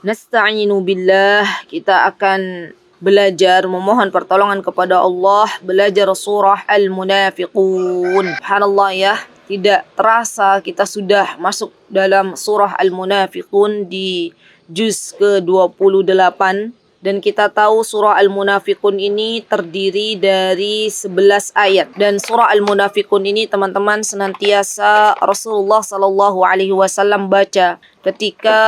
Nasta'inu billah, kita akan belajar memohon pertolongan kepada Allah, belajar surah Al-Munafiqun. Subhanallah ya, tidak terasa kita sudah masuk dalam surah Al-Munafiqun di juz ke-28. Dan kita tahu surah Al-Munafiqun ini terdiri dari 11 ayat. Dan surah Al-Munafiqun ini teman-teman senantiasa Rasulullah SAW baca ketika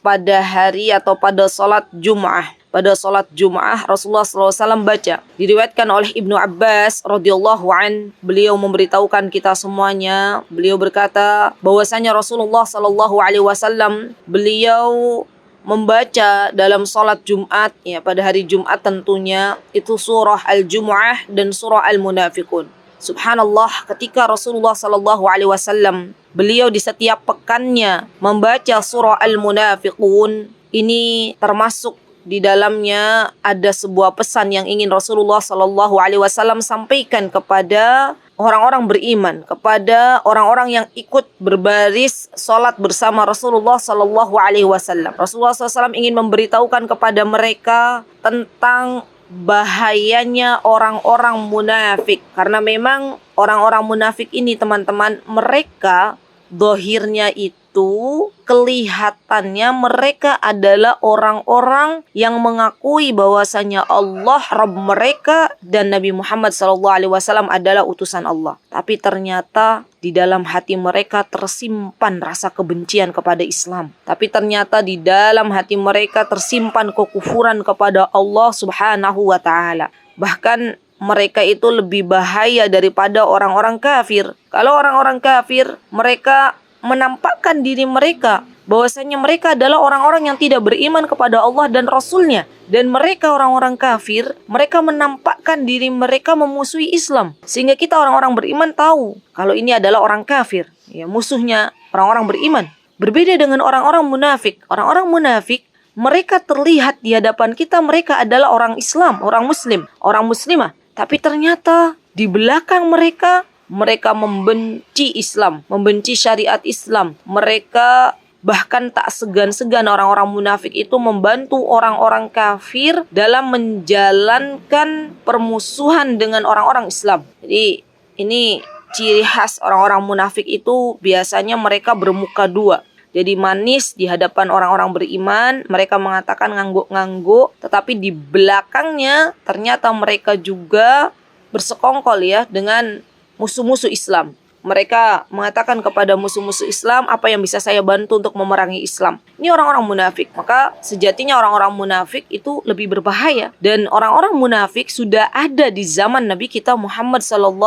pada hari atau pada salat Jum'ah. Pada salat Jum'ah Rasulullah SAW baca. Diriwayatkan oleh Ibnu Abbas radhiyallahu an, beliau memberitahukan kita semuanya. Beliau berkata bahwasanya Rasulullah SAW beliau membaca dalam salat Jumat, ya pada hari Jumat tentunya, itu surah Al-Jumu'ah dan surah Al-Munafiqun. Subhanallah, ketika Rasulullah SAW beliau di setiap pekannya membaca surah Al-Munafiqun, ini termasuk di dalamnya ada sebuah pesan yang ingin Rasulullah SAW sampaikan kepada orang-orang beriman, kepada orang-orang yang ikut berbaris salat bersama Rasulullah SAW. Rasulullah SAW ingin memberitahukan kepada mereka tentang bahayanya orang-orang munafik. Karena memang orang-orang munafik ini teman-teman, mereka dohirnya itu kelihatannya mereka adalah orang-orang yang mengakui bahwasanya Allah Rabb mereka dan Nabi Muhammad SAW adalah utusan Allah. Tapi ternyata di dalam hati mereka tersimpan rasa kebencian kepada Islam. Tapi ternyata di dalam hati mereka tersimpan kekufuran kepada Allah Subhanahu wa Ta'ala. Bahkan mereka itu lebih bahaya daripada orang-orang kafir. Kalau orang-orang kafir, mereka menampakkan diri mereka bahwasanya mereka adalah orang-orang yang tidak beriman kepada Allah dan Rasulnya. Dan mereka orang-orang kafir, mereka menampakkan diri mereka memusuhi Islam. Sehingga kita orang-orang beriman tahu kalau ini adalah orang kafir, ya, musuhnya orang-orang beriman. Berbeda dengan orang-orang munafik. Orang-orang munafik, mereka terlihat di hadapan kita mereka adalah orang Islam, orang Muslim, orang Muslimah. Tapi ternyata di belakang mereka membenci Islam, membenci syariat Islam. Mereka bahkan tak segan-segan orang-orang munafik itu membantu orang-orang kafir dalam menjalankan permusuhan dengan orang-orang Islam. Jadi ini ciri khas orang-orang munafik itu, biasanya mereka bermuka dua. Jadi manis di hadapan orang-orang beriman, mereka mengatakan ngangguk-ngangguk, tetapi di belakangnya ternyata mereka juga bersekongkol ya dengan musuh-musuh Islam. Mereka mengatakan kepada musuh-musuh Islam, apa yang bisa saya bantu untuk memerangi Islam. Ini orang-orang munafik. Maka sejatinya orang-orang munafik itu lebih berbahaya. Dan orang-orang munafik sudah ada di zaman Nabi kita Muhammad SAW.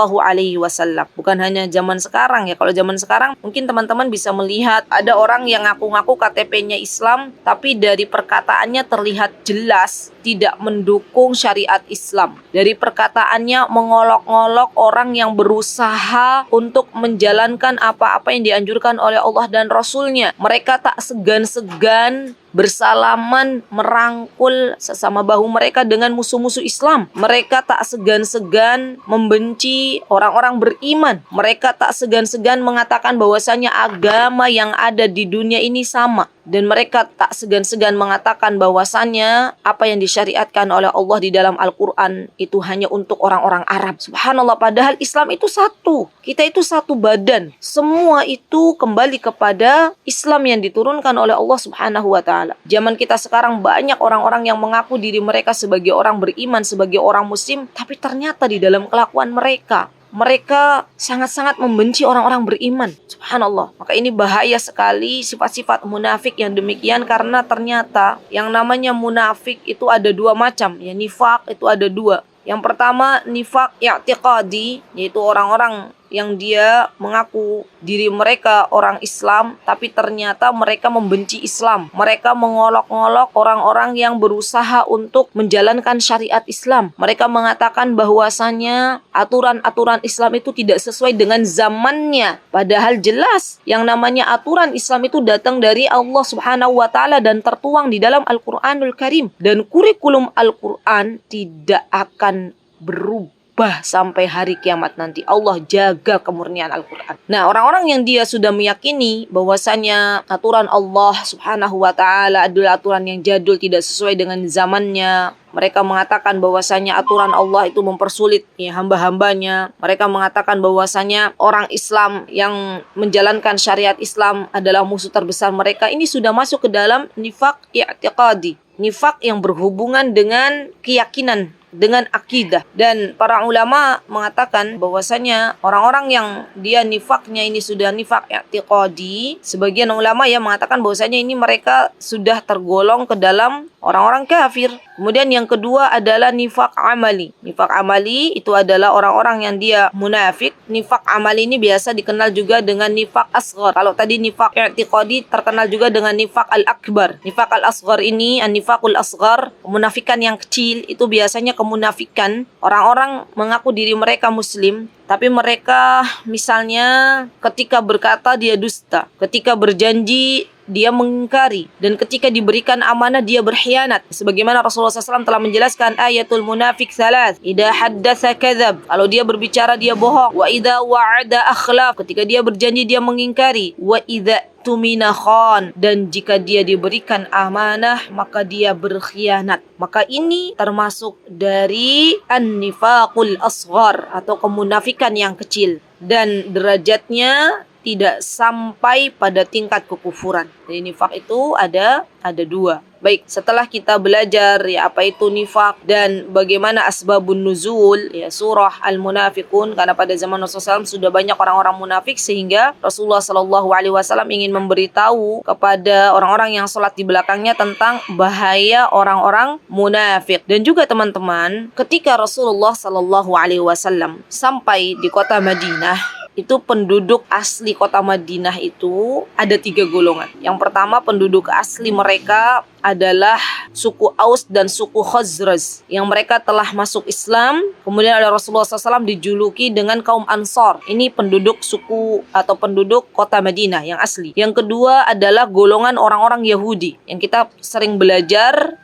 Bukan hanya zaman sekarang ya. Kalau zaman sekarang mungkin teman-teman bisa melihat ada orang yang ngaku-ngaku KTP-nya Islam, tapi dari perkataannya terlihat jelas tidak mendukung syariat Islam. Dari perkataannya mengolok-ngolok orang yang berusaha untuk menjalankan apa-apa yang dianjurkan oleh Allah dan Rasulnya. Mereka tak segan-segan bersalaman merangkul sesama bahu mereka dengan musuh-musuh Islam. Mereka tak segan-segan membenci orang-orang beriman. Mereka tak segan-segan mengatakan bahwasanya agama yang ada di dunia ini sama. Dan mereka tak segan-segan mengatakan bahwasanya apa yang disyariatkan oleh Allah di dalam Al-Quran itu hanya untuk orang-orang Arab. Subhanallah, padahal Islam itu satu. Kita itu satu badan. Semua itu kembali kepada Islam yang diturunkan oleh Allah Subhanahu wa Ta'ala. Zaman kita sekarang banyak orang-orang yang mengaku diri mereka sebagai orang beriman, sebagai orang muslim, tapi ternyata di dalam kelakuan mereka sangat-sangat membenci orang-orang beriman. Subhanallah. Maka ini bahaya sekali sifat-sifat munafik yang demikian, karena ternyata yang namanya munafik itu ada dua macam. Ya, nifak itu ada dua. Yang pertama nifak i'tiqadi, yaitu orang-orang yang dia mengaku diri mereka orang Islam, tapi ternyata mereka membenci Islam. Mereka mengolok-ngolok orang-orang yang berusaha untuk menjalankan syariat Islam. Mereka mengatakan bahwasanya aturan-aturan Islam itu tidak sesuai dengan zamannya. Padahal jelas yang namanya aturan Islam itu datang dari Allah Subhanahu wa Ta'ala dan tertuang di dalam Al-Quranul Karim. Dan kurikulum Al-Quran tidak akan berubah. berubah sampai hari kiamat nanti. Allah jaga kemurnian Al-Quran. Nah, orang-orang yang dia sudah meyakini bahwasanya aturan Allah Subhanahu wa Ta'ala adalah aturan yang jadul, tidak sesuai dengan zamannya. Mereka mengatakan bahwasanya aturan Allah itu mempersulit hamba-hambanya. Mereka mengatakan bahwasanya orang Islam yang menjalankan syariat Islam adalah musuh terbesar mereka. Ini sudah masuk ke dalam nifaq i'tiqadi. Nifaq yang berhubungan dengan keyakinan, dengan akidah. Dan para ulama mengatakan bahwasanya orang-orang yang dia nifaknya ini sudah nifak i'tiqadi, sebagian ulama yang mengatakan bahwasanya ini mereka sudah tergolong ke dalam orang-orang kafir. Kemudian yang kedua adalah nifak amali. Nifak amali itu adalah orang-orang yang dia munafik. Nifak amali ini biasa dikenal juga dengan nifak asghar. Kalau tadi nifak i'tiqadi terkenal juga dengan nifak al-akbar. Nifak al-asghar ini, an-nifakul asghar, kemunafikan yang kecil, itu biasanya kemunafikan orang-orang mengaku diri mereka muslim, tapi mereka misalnya ketika berkata dia dusta, ketika berjanji dia mengingkari, dan ketika diberikan amanah dia berkhianat. Sebagaimana Rasulullah SAW telah menjelaskan ayatul munafik salat, idza haddatsa kadzab, kalau dia berbicara dia bohong, wa idza wa'ada akhlaf, ketika dia berjanji dia mengingkari, wa idza tumina khan, dan jika dia diberikan amanah maka dia berkhianat. Maka ini termasuk dari an-nifaqul asghar atau kemunafikan yang kecil, dan derajatnya tidak sampai pada tingkat kekufuran. Jadi nifak itu ada dua. Baik, setelah kita belajar apa itu nifak dan bagaimana asbabun nuzul surah Al-Munafiqun, karena pada zaman Rasulullah SAW sudah banyak orang-orang munafik sehingga Rasulullah SAW ingin memberitahu kepada orang-orang yang sholat di belakangnya tentang bahaya orang-orang munafik. Dan juga teman-teman, ketika Rasulullah SAW sampai di kota Madinah, itu penduduk asli kota Madinah itu ada 3 golongan. Yang pertama, penduduk asli mereka adalah suku Aus dan suku Khazraj yang mereka telah masuk Islam. Kemudian ada Rasulullah SAW dijuluki dengan kaum Ansar. Ini penduduk suku atau penduduk kota Madinah yang asli. Yang kedua adalah golongan orang-orang Yahudi yang kita sering belajar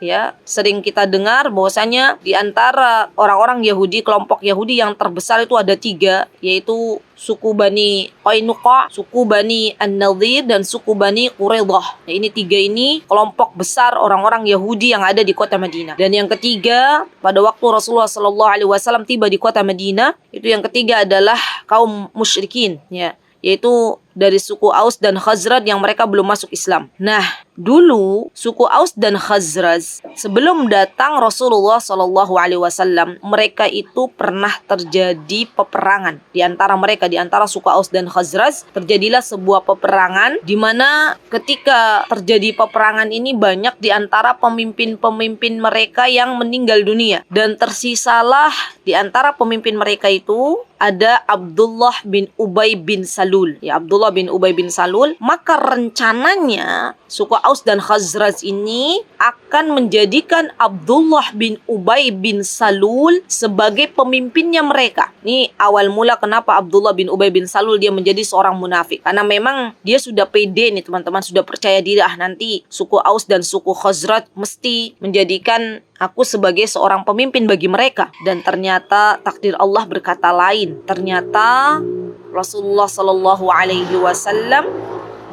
sering kita dengar bahwasanya di antara orang-orang Yahudi, kelompok Yahudi yang terbesar itu ada 3, yaitu suku Bani Qainuqa, suku Bani An-Nadhir, dan suku Bani Quraidah. Ini 3 ini kelompok besar orang-orang Yahudi yang ada di kota Madinah. Dan yang ketiga, pada waktu Rasulullah SAW tiba di kota Madinah, itu yang ketiga adalah kaum musyrikin, yaitu dari suku Aus dan Khazraj yang mereka belum masuk Islam. Nah, dulu suku Aus dan Khazraj sebelum datang Rasulullah SAW, mereka itu pernah terjadi peperangan di antara mereka, di antara suku Aus dan Khazraj. Terjadilah sebuah peperangan di mana ketika terjadi peperangan ini banyak di antara pemimpin-pemimpin mereka yang meninggal dunia, dan tersisalah di antara pemimpin mereka itu ada Abdullah bin Ubay bin Salul. Abdullah bin Ubay bin Salul. Maka rencananya suku Aus dan Khazraj ini akan menjadikan Abdullah bin Ubay bin Salul sebagai pemimpinnya mereka. Ini awal mula kenapa Abdullah bin Ubay bin Salul dia menjadi seorang munafik. Karena memang dia sudah pede nih teman-teman, sudah percaya diri, nanti suku Aus dan suku Khazraj mesti menjadikan aku sebagai seorang pemimpin bagi mereka. Dan ternyata takdir Allah berkata lain. Ternyata Rasulullah SAW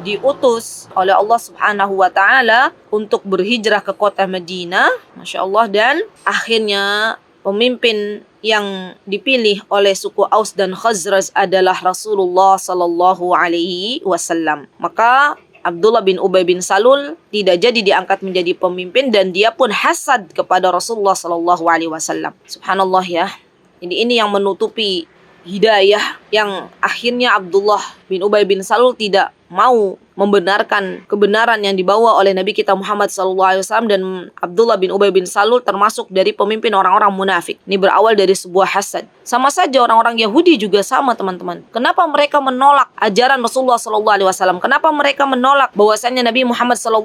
diutus oleh Allah Subhanahu wa Ta'ala untuk berhijrah ke kota Madinah, Masya Allah, dan akhirnya pemimpin yang dipilih oleh suku Aus dan Khazraj adalah Rasulullah Sallallahu Alaihi Wasallam. Maka Abdullah bin Ubay bin Salul tidak jadi diangkat menjadi pemimpin, dan dia pun hasad kepada Rasulullah Sallallahu Alaihi Wasallam. Subhanallah ya. Ini yang menutupi hidayah, yang akhirnya Abdullah bin Ubay bin Salul tidak mau membenarkan kebenaran yang dibawa oleh Nabi kita Muhammad SAW, dan Abdullah bin Ubay bin Salul termasuk dari pemimpin orang-orang munafik. Ini berawal dari sebuah hasad. Sama saja orang-orang Yahudi juga sama teman-teman. Kenapa mereka menolak ajaran Rasulullah SAW? Kenapa mereka menolak bahwasanya Nabi Muhammad SAW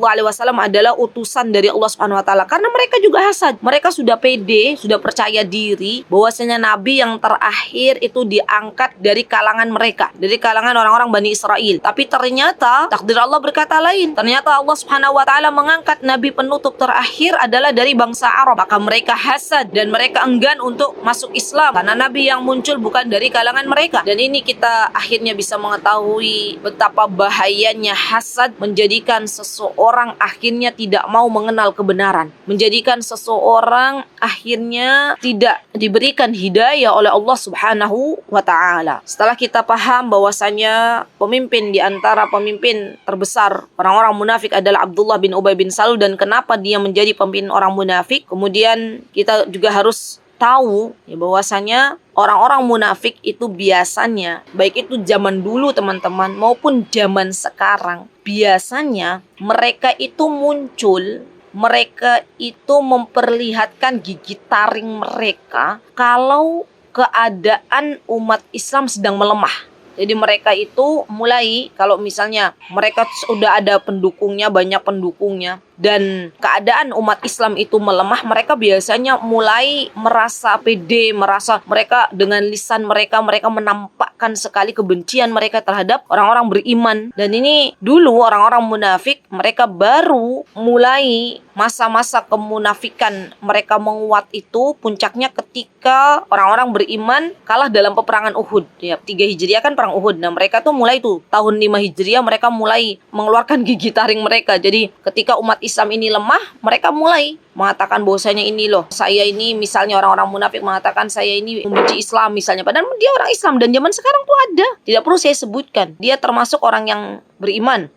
adalah utusan dari Allah Subhanahu Wa Taala? Karena mereka juga hasad. Mereka sudah pede, sudah percaya diri bahwasanya Nabi yang terakhir itu diangkat dari kalangan mereka, dari kalangan orang-orang Bani Israel. Tapi ternyata Takdir Allah berkata lain. Ternyata Allah Subhanahu wa taala mengangkat nabi penutup terakhir adalah dari bangsa Arab. Maka mereka hasad dan mereka enggan untuk masuk Islam karena nabi yang muncul bukan dari kalangan mereka. Dan ini kita akhirnya bisa mengetahui betapa bahayanya hasad menjadikan seseorang akhirnya tidak mau mengenal kebenaran, menjadikan seseorang akhirnya tidak diberikan hidayah oleh Allah Subhanahu wa taala. Setelah kita paham bahwasanya pemimpin di antara pemimpin terbesar orang-orang munafik adalah Abdullah bin Ubay bin Salul dan kenapa dia menjadi pemimpin orang munafik, kemudian kita juga harus tahu ya bahwasanya orang-orang munafik itu biasanya, baik itu zaman dulu teman-teman maupun zaman sekarang, biasanya mereka itu muncul, mereka itu memperlihatkan gigi taring mereka kalau keadaan umat Islam sedang melemah. Jadi mereka itu mulai, kalau misalnya mereka sudah ada pendukungnya, banyak pendukungnya, dan keadaan umat Islam itu melemah, mereka biasanya mulai merasa pede, merasa mereka dengan lisan mereka menampakkan sekali kebencian mereka terhadap orang-orang beriman. Dan ini dulu orang-orang munafik, mereka baru mulai masa-masa kemunafikan mereka menguat itu puncaknya ketika orang-orang beriman kalah dalam peperangan Uhud. Ya, 3 Hijriah kan perang Uhud. Nah, mereka tuh mulai tuh tahun 5 Hijriah mereka mulai mengeluarkan gigi taring mereka. Jadi ketika umat Islam ini lemah, mereka mulai mengatakan bahwasanya ini loh, saya ini, misalnya orang-orang munafik mengatakan saya ini membenci Islam misalnya, padahal dia orang Islam dan zaman sekarang tuh ada. Tidak perlu saya sebutkan. Dia termasuk orang yang beriman.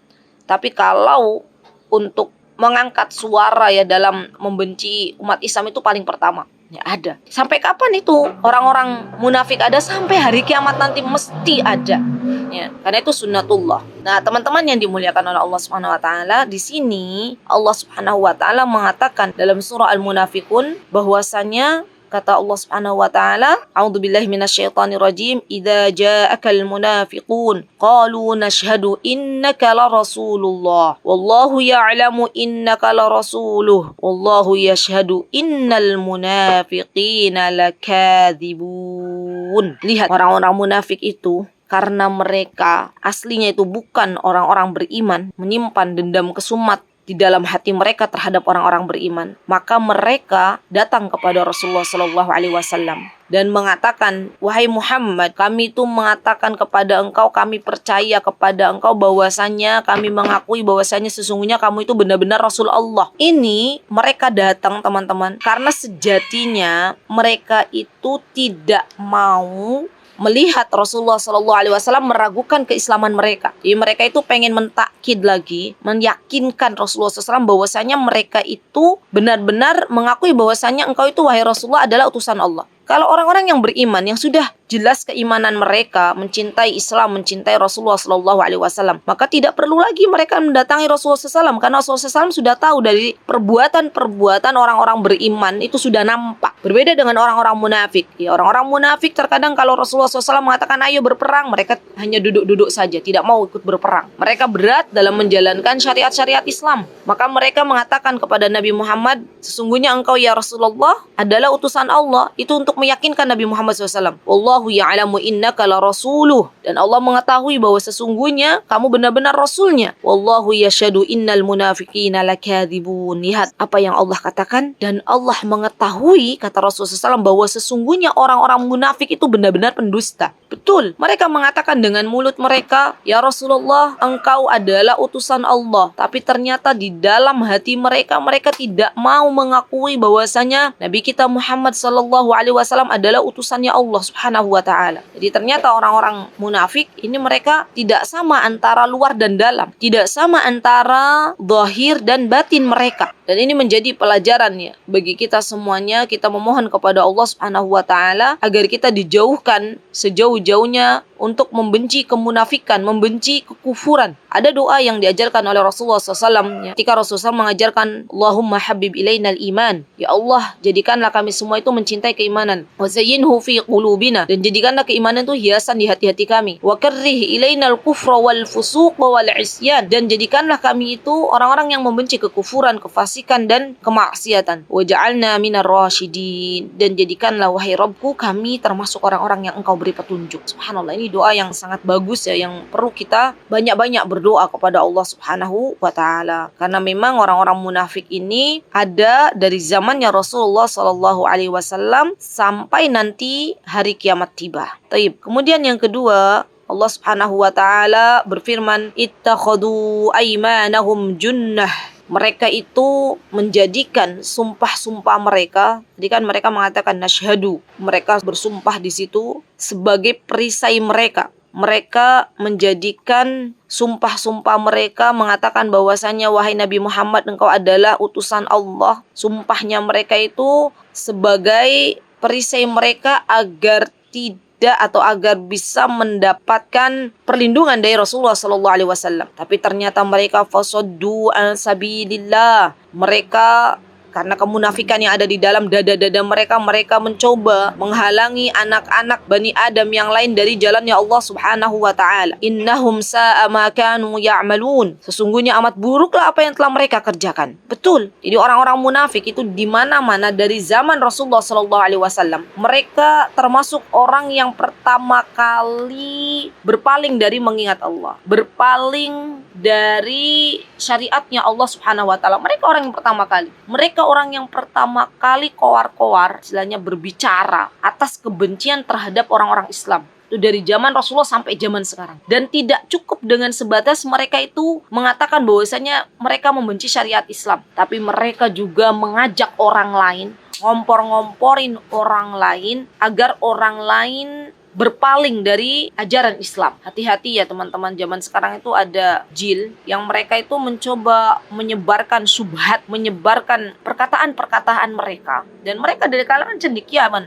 Tapi kalau untuk mengangkat suara ya dalam membenci umat Islam itu paling pertama ya ada. Sampai kapan itu orang-orang munafik ada? Sampai hari kiamat nanti mesti ada. Ya, karena itu sunnatullah. Nah, teman-teman yang dimuliakan oleh Allah Subhanahu wa taala, di sini Allah Subhanahu wa taala mengatakan dalam surah Al-Munafiqun bahwasanya kata Allah Subhanahu wa taala, "A'udzubillahi minasyaitonir rajim. Idza ja'akal munafiqun qalu nashhadu innaka la rasulullah wallahu ya'lamu innaka la rasuluh wallahu yashhadu innal munafiqina lakadzibun." Lihat, orang-orang munafik itu karena mereka aslinya itu bukan orang-orang beriman, menyimpan dendam kesumat di dalam hati mereka terhadap orang-orang beriman, maka mereka datang kepada Rasulullah SAW dan mengatakan, "Wahai Muhammad, kami itu mengatakan kepada engkau, kami percaya kepada engkau bahwasanya kami mengakui bahwasanya sesungguhnya kamu itu benar-benar Rasul Allah." Ini mereka datang teman-teman karena sejatinya mereka itu tidak mau melihat Rasulullah SAW meragukan keislaman mereka. Jadi mereka itu pengen mentakkid lagi, meyakinkan Rasulullah SAW bahwasanya mereka itu benar-benar mengakui bahwasanya engkau itu wahai Rasulullah adalah utusan Allah. Kalau orang-orang yang beriman, yang sudah jelas keimanan mereka, mencintai Islam, mencintai Rasulullah SAW, maka tidak perlu lagi mereka mendatangi Rasulullah SAW, karena Rasulullah SAW sudah tahu dari perbuatan-perbuatan orang-orang beriman itu sudah nampak. Berbeda dengan orang-orang munafik. Ya, orang-orang munafik terkadang kalau Rasulullah SAW mengatakan ayo berperang, mereka hanya duduk-duduk saja, tidak mau ikut berperang. Mereka berat dalam menjalankan syariat-syariat Islam. Maka mereka mengatakan kepada Nabi Muhammad, sesungguhnya engkau ya Rasulullah adalah utusan Allah. Itu untuk meyakinkan Nabi Muhammad SAW. Wallahu ya'lamu innaka la rasuluh. Dan Allah mengetahui bahwa sesungguhnya kamu benar-benar Rasulnya. Wallahu yashhadu innal munafiqina lakadzibun. Lihat apa yang Allah katakan. Dan Allah mengetahui, kata Rasulullah SAW, bahwa sesungguhnya orang-orang munafik itu benar-benar pendusta. Betul. Mereka mengatakan dengan mulut mereka, ya Rasulullah, engkau adalah utusan Allah. Tapi ternyata di dalam hati mereka, mereka tidak mau mengakui bahwasanya Nabi kita Muhammad SAW adalah utusannya Allah Subhanahu wa taala. Jadi ternyata orang-orang munafik ini mereka tidak sama antara luar dan dalam, tidak sama antara zahir dan batin mereka. Dan ini menjadi pelajaran ya bagi kita semuanya. Kita memohon kepada Allah Subhanahu wa taala agar kita dijauhkan sejauh-jauhnya untuk membenci kemunafikan, membenci kekufuran. Ada doa yang diajarkan oleh Rasulullah SAW. Ketika Rasulullah SAW mengajarkan, Allahumma habib ilainal iman. Ya Allah, jadikanlah kami semua itu mencintai keimanan. Wa zayyinhu fi qulubina. Dan Dan jadikanlah keimanan itu hiasan di hati-hati kami. Wa karrih ilainal kufra wal fusuq wal isyan. Dan jadikanlah kami itu orang-orang yang membenci kekufuran, kefasikan dan kemaksiatan. Wa ja'alna minar rasyidin. Dan jadikanlah wahai Rabbku kami termasuk orang-orang yang Engkau beri petunjuk. Subhanallah, ini doa yang sangat bagus ya, yang perlu kita banyak-banyak berdoa kepada Allah Subhanahu wa taala. Karena memang orang-orang munafik ini ada dari zamannya Rasulullah sallallahu alaihi wasallam sampai nanti hari kiamat tiba. Taib. Kemudian yang kedua, Allah Subhanahu wa taala berfirman, "Ittakhadhu aymanahum junnah." Mereka itu menjadikan sumpah-sumpah mereka. Jadi kan mereka mengatakan nasyhadu. Mereka bersumpah di situ sebagai perisai mereka. Mereka menjadikan sumpah-sumpah mereka mengatakan bahwasanya wahai Nabi Muhammad, engkau adalah utusan Allah. Sumpahnya mereka itu sebagai perisai mereka agar tidak atau agar bisa mendapatkan perlindungan dari Rasulullah sallallahu alaihi wasallam. Tapi ternyata mereka fasaddu an sabilillah. Mereka karena kemunafikan yang ada di dalam dada-dada mereka, mereka mencoba menghalangi anak-anak Bani Adam yang lain dari jalannya Allah Subhanahu wa taala. Innahum sa'a ma kanu ya'malun. Sesungguhnya amat buruklah apa yang telah mereka kerjakan. Betul. Jadi orang-orang munafik itu di mana-mana dari zaman Rasulullah sallallahu alaihi wasallam. Mereka termasuk orang yang pertama kali berpaling dari mengingat Allah, berpaling dari syariatnya Allah Subhanahu wa taala. Mereka orang yang pertama kali. Mereka orang yang pertama kali koar-koar, istilahnya berbicara atas kebencian terhadap orang-orang Islam. Itu dari zaman Rasulullah sampai zaman sekarang. Dan tidak cukup dengan sebatas mereka itu mengatakan bahwasanya mereka membenci syariat Islam. Tapi mereka juga mengajak orang lain, ngompor-ngomporin orang lain agar orang lain berpaling dari ajaran Islam. Hati-hati ya teman-teman, zaman sekarang itu ada jil yang mereka itu mencoba menyebarkan syubhat, menyebarkan perkataan-perkataan mereka. Dan mereka dari kalangan cendekiawan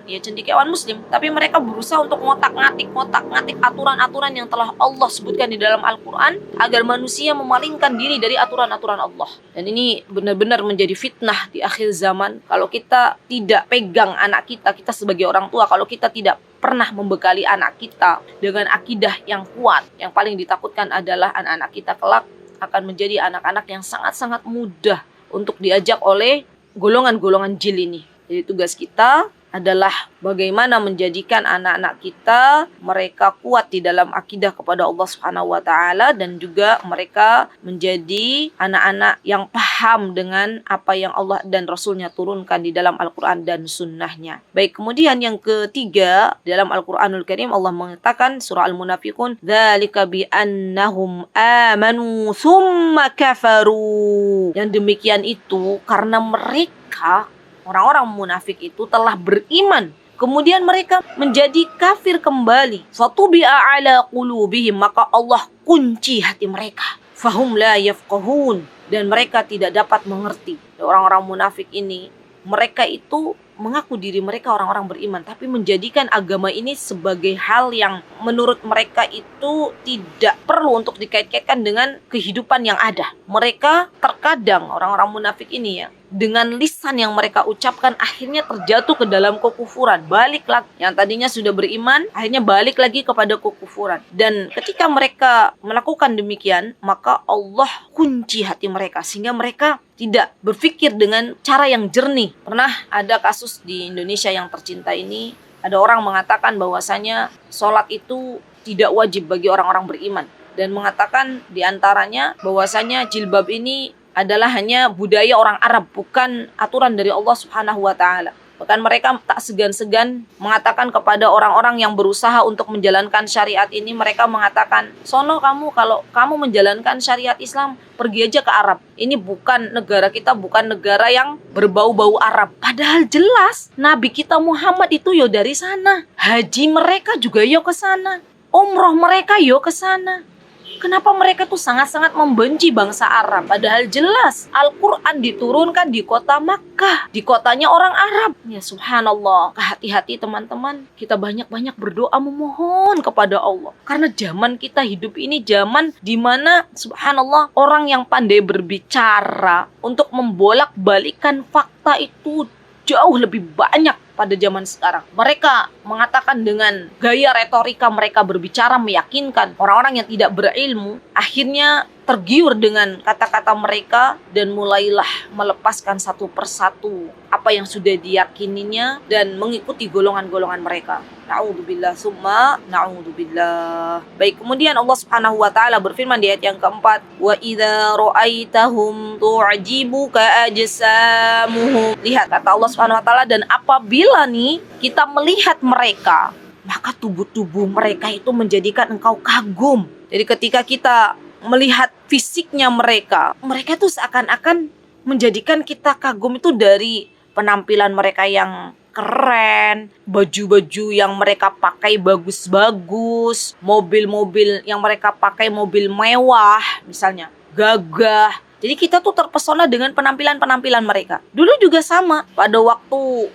muslim, tapi mereka berusaha untuk ngotak-ngatik aturan-aturan yang telah Allah sebutkan di dalam Al-Quran agar manusia memalingkan diri dari aturan-aturan Allah. Dan ini benar-benar menjadi fitnah di akhir zaman kalau kita tidak pegang anak kita sebagai orang tua, kalau kita tidak pernah membekali anak kita dengan akidah yang kuat. Yang paling ditakutkan adalah anak-anak kita kelak akan menjadi anak-anak yang sangat-sangat mudah untuk diajak oleh golongan-golongan jil ini. Jadi tugas kita adalah bagaimana menjadikan anak-anak kita mereka kuat di dalam akidah kepada Allah Subhanahu wa taala, dan juga mereka menjadi anak-anak yang paham dengan apa yang Allah dan Rasulnya turunkan di dalam Al-Quran dan sunnahnya. Baik, kemudian yang ketiga, dalam Al-Quranul Karim Allah mengatakan surah Al-Munafiqun, dzalika bi annahum amanu tsumma kafaru. Yang demikian itu karena mereka orang-orang munafik itu telah beriman, kemudian mereka menjadi kafir kembali. Fatubi'a ala qulubihim, maka Allah kunci hati mereka. Fahum la yafqahun, dan mereka tidak dapat mengerti. Orang-orang munafik ini, mereka itu mengaku diri mereka orang-orang beriman, tapi menjadikan agama ini sebagai hal yang menurut mereka itu tidak perlu untuk dikait-kaitkan dengan kehidupan yang ada. Mereka terkadang orang-orang munafik ini ya, dengan lisan yang mereka ucapkan akhirnya terjatuh ke dalam kekufuran. Balik lagi, yang tadinya sudah beriman akhirnya balik lagi kepada kekufuran. Dan ketika mereka melakukan demikian, maka Allah kunci hati mereka sehingga mereka tidak berpikir dengan cara yang jernih. Pernah ada kasus di Indonesia yang tercinta ini, ada orang mengatakan bahwasanya sholat itu tidak wajib bagi orang-orang beriman, dan mengatakan diantaranya bahwasanya jilbab ini adalah hanya budaya orang Arab, bukan aturan dari Allah Subhanahu wa taala. Bahkan mereka tak segan-segan mengatakan kepada orang-orang yang berusaha untuk menjalankan syariat ini, mereka mengatakan, sono kamu, kalau kamu menjalankan syariat Islam, pergi aja ke Arab. Ini bukan negara kita, bukan negara yang berbau-bau Arab. Padahal jelas Nabi kita Muhammad itu yo dari sana. Haji mereka juga yo ke sana. Umroh mereka yo ke sana. Kenapa mereka tuh sangat-sangat membenci bangsa Arab? Padahal jelas Al-Quran diturunkan di kota Makkah, di kotanya orang Arab. Ya subhanallah, hati-hati teman-teman. Kita banyak-banyak berdoa memohon kepada Allah. Karena zaman kita hidup ini zaman dimana subhanallah orang yang pandai berbicara untuk membolak-balikan fakta itu jauh lebih banyak pada zaman sekarang. Mereka mengatakan dengan gaya retorika mereka berbicara meyakinkan orang-orang yang tidak berilmu, akhirnya tergiur dengan kata-kata mereka dan mulailah melepaskan satu persatu apa yang sudah diyakininya dan mengikuti golongan-golongan mereka. Na'udzubillah summa na'udzubillah. Baik, kemudian Allah Subhanahu wa taala berfirman di ayat yang keempat, "Wa idza ra'aitahum tu'jibuka ajsamuhum." Lihat kata Allah Subhanahu wa taala, dan apabila nih kita melihat mereka, maka tubuh-tubuh mereka itu menjadikan engkau kagum. Jadi ketika kita melihat fisiknya mereka tuh seakan-akan menjadikan kita kagum itu dari penampilan mereka yang keren, baju-baju yang mereka pakai bagus-bagus, mobil-mobil yang mereka pakai mobil mewah misalnya, gagah. Jadi kita tuh terpesona dengan penampilan-penampilan mereka. Dulu juga sama, pada waktu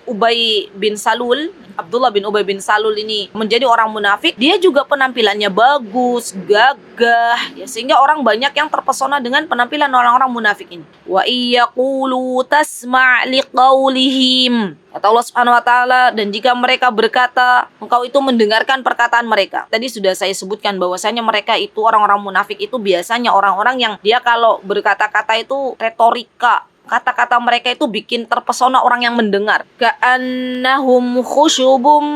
Abdullah bin Ubay bin Salul ini menjadi orang munafik, dia juga penampilannya bagus, gagah, ya, sehingga orang banyak yang terpesona dengan penampilan orang-orang munafik ini. Wa iyaqulu tasma' liqaulihim. Kata Allah Subhanahu wa taala, dan jika mereka berkata, engkau itu mendengarkan perkataan mereka. Tadi sudah saya sebutkan bahwasanya mereka itu orang-orang munafik itu biasanya orang-orang yang dia kalau berkata-kata itu retorika. Kata-kata mereka itu bikin terpesona orang yang mendengar. Ka'annahum khusyubum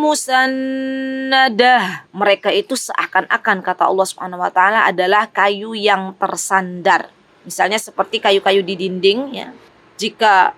musannadah. Mereka itu seakan-akan, kata Allah Subhanahu wa taala, adalah kayu yang tersandar. Misalnya seperti kayu-kayu di dinding, ya. Jika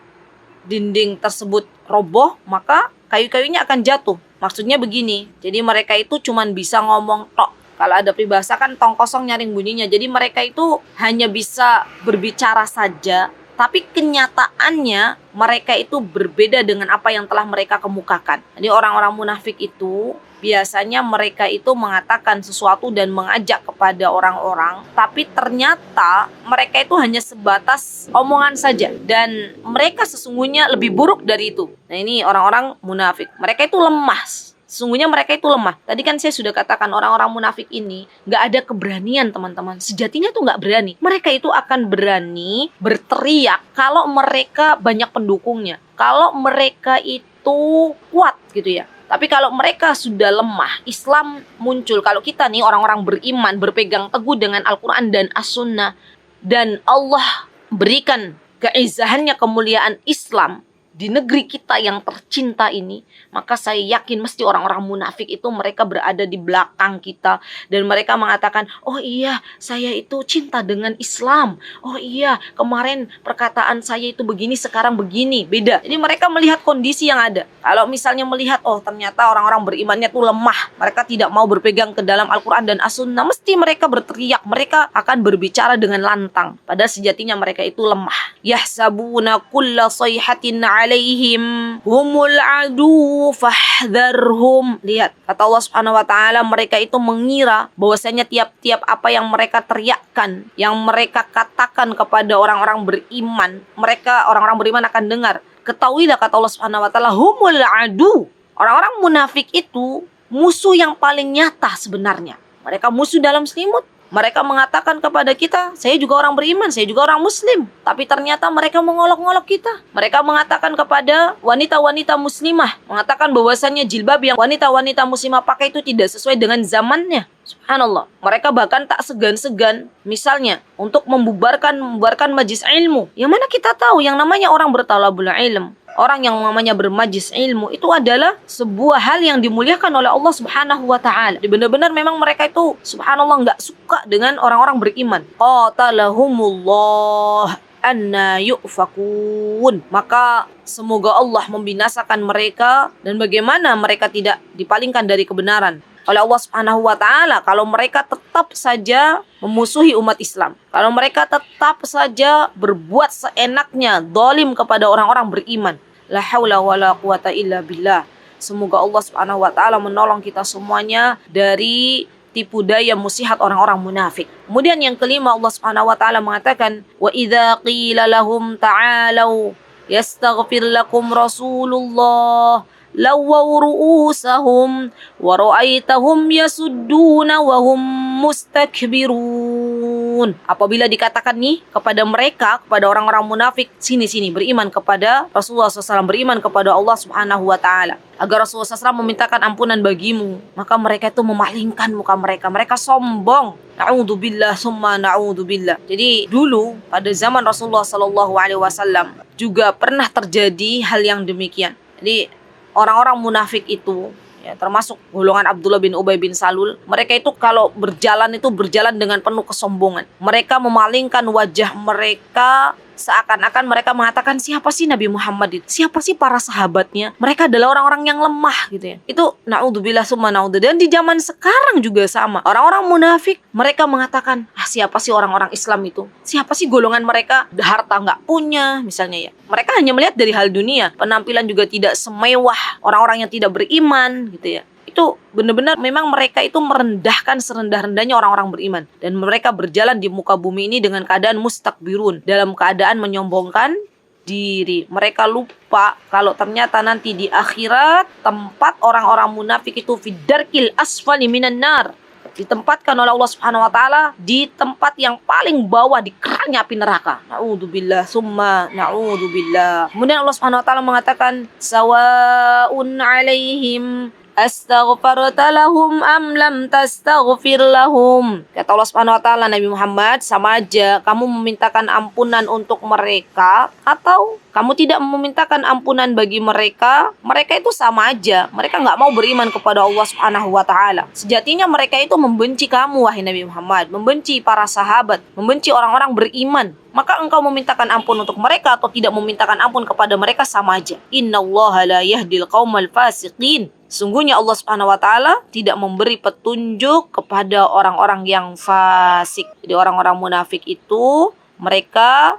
dinding tersebut roboh, maka kayu-kayunya akan jatuh. Maksudnya begini, jadi mereka itu cuman bisa ngomong tok. Kalau ada peribahasa kan tong kosong nyaring bunyinya. Jadi mereka itu hanya bisa berbicara saja, tapi kenyataannya mereka itu berbeda dengan apa yang telah mereka kemukakan. Jadi orang-orang munafik itu biasanya mereka itu mengatakan sesuatu dan mengajak kepada orang-orang, tapi ternyata mereka itu hanya sebatas omongan saja, dan mereka sesungguhnya lebih buruk dari itu. Nah, ini orang-orang munafik. Mereka itu lemah. Sesungguhnya mereka itu lemah. Tadi kan saya sudah katakan orang-orang munafik ini gak ada keberanian, teman-teman. Sejatinya tuh gak berani. Mereka itu akan berani berteriak kalau mereka banyak pendukungnya, kalau mereka itu kuat gitu ya. Tapi kalau mereka sudah lemah, Islam muncul. Kalau kita nih orang-orang beriman, berpegang teguh dengan Al-Quran dan As-Sunnah, dan Allah berikan keizahannya, kemuliaan Islam di negeri kita yang tercinta ini, maka saya yakin mesti orang-orang munafik itu mereka berada di belakang kita, dan mereka mengatakan, oh iya, saya itu cinta dengan Islam, oh iya, kemarin perkataan saya itu begini, sekarang begini. Beda. Jadi mereka melihat kondisi yang ada. Kalau misalnya melihat, oh ternyata orang-orang berimannya itu lemah, mereka tidak mau berpegang ke dalam Al-Quran dan As-Sunnah, mesti mereka berteriak, mereka akan berbicara dengan lantang. Padahal sejatinya mereka itu lemah. Yahsabuna kulla sayhatin alaihim humul adu fahdharhum. Lihat, kata Allah Subhanahu wa taala, mereka itu mengira bahwasanya tiap-tiap apa yang mereka teriakkan, yang mereka katakan kepada orang-orang beriman, mereka orang-orang beriman akan dengar. Ketahuilah, kata Allah Subhanahu wa taala, humul adu. Orang-orang munafik itu musuh yang paling nyata sebenarnya. Mereka musuh dalam selimut. Mereka mengatakan kepada kita, saya juga orang beriman, saya juga orang muslim. Tapi ternyata mereka mengolok-ngolok kita. Mereka mengatakan kepada wanita-wanita muslimah, mengatakan bahwasannya jilbab yang wanita-wanita muslimah pakai itu tidak sesuai dengan zamannya. Subhanallah. Mereka bahkan tak segan-segan, misalnya, untuk membubarkan majlis ilmu. Yang mana kita tahu yang namanya orang bertalabul ilm, orang yang namanya bermajlis ilmu, itu adalah sebuah hal yang dimuliakan oleh Allah Subhanahu wa taala. Benar-benar memang mereka itu subhanallah enggak suka dengan orang-orang beriman. Qatalahumullah anna yufakun. Maka semoga Allah membinasakan mereka, dan bagaimana mereka tidak dipalingkan dari kebenaran oleh Allah Subhanahu wa taala kalau mereka tetap saja memusuhi umat Islam. Kalau mereka tetap saja berbuat seenaknya, zalim kepada orang-orang beriman. La haula wala quwata illa billah. Semoga Allah Subhanahu wa taala menolong kita semuanya dari tipu daya musihat orang-orang munafik. Kemudian yang kelima, Allah Subhanahu wa taala mengatakan, wa idza qila lahum ta'alu yastaghfir lakum rasulullah lawaw ru'usahum wa ra'aitahum yasudduna wa hum mustakbirun. yu'minun. Apabila dikatakan nih kepada mereka, kepada orang-orang munafik, sini beriman kepada Rasulullah SAW, beriman kepada Allah Subhanahu wa taala, agar Rasulullah SAW memintakan ampunan bagimu, maka mereka itu memalingkan muka mereka. Mereka sombong. Na'udzubillah summa na'udzubillah. Jadi dulu pada zaman Rasulullah SAW juga pernah terjadi hal yang demikian. Jadi orang-orang munafik itu, ya, termasuk golongan Abdullah bin Ubay bin Salul, mereka itu kalau berjalan itu berjalan dengan penuh kesombongan. Mereka memalingkan wajah mereka, seakan-akan mereka mengatakan, siapa sih Nabi Muhammad itu? Siapa sih para sahabatnya? Mereka adalah orang-orang yang lemah gitu ya. Itu na'udzubillah summa na'udzubillah. Dan di zaman sekarang juga sama. Orang-orang munafik, mereka mengatakan, siapa sih orang-orang Islam itu? Siapa sih golongan mereka? Harta nggak punya misalnya ya. Mereka hanya melihat dari hal dunia. Penampilan juga tidak semewah orang-orang yang tidak beriman gitu ya. Itu benar-benar memang mereka itu merendahkan serendah-rendahnya orang-orang beriman. Dan mereka berjalan di muka bumi ini dengan keadaan mustakbirun, dalam keadaan menyombongkan diri. Mereka lupa kalau ternyata nanti di akhirat tempat orang-orang munafik itu fidarkil asfali minan nar. Ditempatkan oleh Allah Subhanahu wa taala di tempat yang paling bawah, di kerannya api neraka. Na'udzubillah summa na'udzubillah. Kemudian Allah Subhanahu wa taala mengatakan, sawaun 'alaihim astaghfarta lahum am lam tastaghfir lahum. Kata Allah Subhanahu wa taala, Nabi Muhammad, sama aja kamu memintakan ampunan untuk mereka atau kamu tidak memintakan ampunan bagi mereka, mereka itu sama aja. Mereka nggak mau beriman kepada Allah Subhanahu wa taala. Sejatinya mereka itu membenci kamu, wahai Nabi Muhammad, membenci para sahabat, membenci orang-orang beriman. Maka engkau memintakan ampun untuk mereka atau tidak memintakan ampun kepada mereka sama aja. Innallaha la yahdil qaumal fasiqin. Sungguhnya Allah Subhanahu wa taala tidak memberi petunjuk kepada orang-orang yang fasik. Jadi orang-orang munafik itu mereka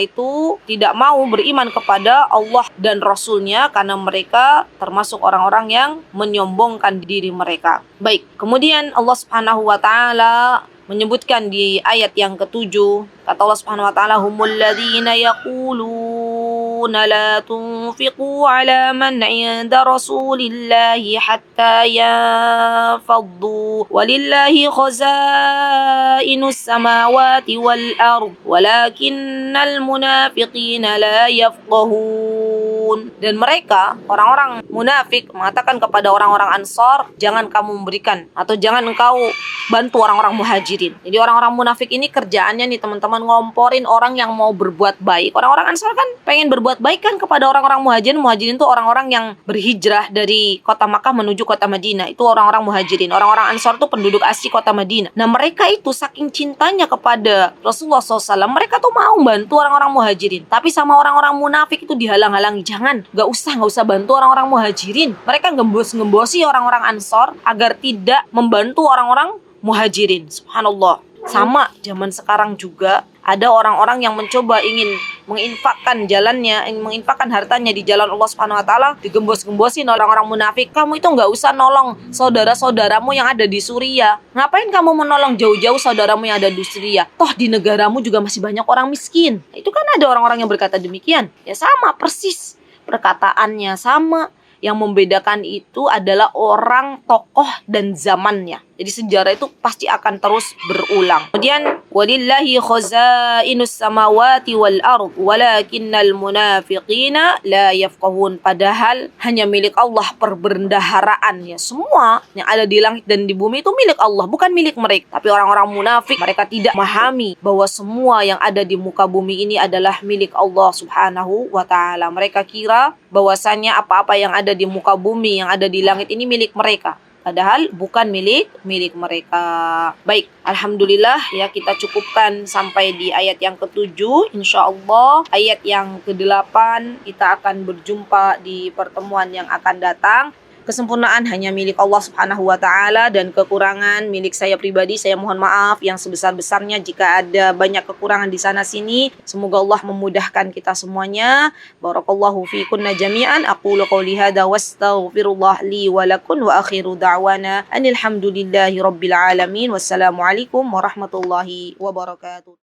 itu tidak mau beriman kepada Allah dan Rasulnya karena mereka termasuk orang-orang yang menyombongkan diri mereka. Baik, kemudian Allah Subhanahu wa taala menyebutkan di ayat yang ke-7, kata Allah Subhanahu wa taala, humul ladzina yaquluna la tunfiqu ala man 'inda rasulillahi hatta yanfaddu walillahi khazainus samawati wal ard walakinnal munafiqina la yafqahun. Dan mereka, orang-orang munafik, mengatakan kepada orang-orang Ansar, jangan kamu memberikan atau jangan engkau bantu orang-orang muhajirin. Jadi orang-orang munafik ini kerjaannya nih teman-teman, ngomporin orang yang mau berbuat baik. Orang-orang Ansar kan pengen berbuat baik kan kepada orang-orang muhajirin. Muhajirin itu orang-orang yang berhijrah dari kota Makkah menuju kota Madinah. Itu orang-orang muhajirin. Orang-orang Ansar itu penduduk asli kota Madinah. Nah mereka itu saking cintanya kepada Rasulullah SAW, mereka tuh mau bantu orang-orang muhajirin. Tapi sama orang-orang munafik itu dihalang-halangi. Jangan, gak usah bantu orang-orang muhajirin. Mereka ngembos-ngembosi orang-orang Ansar agar tidak membantu orang-orang muhajirin. Subhanallah. Sama zaman sekarang juga ada orang-orang yang mencoba ingin menginfakkan jalannya, ingin menginfakkan hartanya di jalan Allah Subhanahu wa taala, digembos-gembosin oleh orang-orang munafik. Kamu itu enggak usah nolong saudara-saudaramu yang ada di Suriah. Ngapain kamu menolong jauh-jauh saudaramu yang ada di Suriah? Toh di negaramu juga masih banyak orang miskin. Itu kan ada orang-orang yang berkata demikian. Ya sama persis perkataannya sama. Yang membedakan itu adalah orang, tokoh, dan zamannya. Jadi sejarah itu pasti akan terus berulang. Kemudian walillahi khazainus samawati wal ard walakinnal munafiqina la yafqahun. Padahal hanya milik Allah perbendaharaan ya. Semua yang ada di langit dan di bumi itu milik Allah, bukan milik mereka. Tapi orang-orang munafik, mereka tidak memahami bahwa semua yang ada di muka bumi ini adalah milik Allah Subhanahu wa taala. Mereka kira bahwasanya apa-apa yang ada di muka bumi, yang ada di langit ini milik mereka. Padahal bukan milik mereka. Baik, alhamdulillah ya, kita cukupkan sampai di ayat yang ke-7. Insyaallah ayat yang ke-8 kita akan berjumpa di pertemuan yang akan datang. Kesempurnaan hanya milik Allah Subhanahu wa taala dan kekurangan milik saya pribadi. Saya mohon maaf yang sebesar-besarnya jika ada banyak kekurangan di sana sini. Semoga Allah memudahkan kita semuanya. Barakallahu fiikunna jami'an. Aqulu qouli hadza wastaghfirullah li wa lakum wa akhiru da'wana anil hamdulillahi rabbil alamin. Wassalamualaikum warahmatullahi wabarakatuh.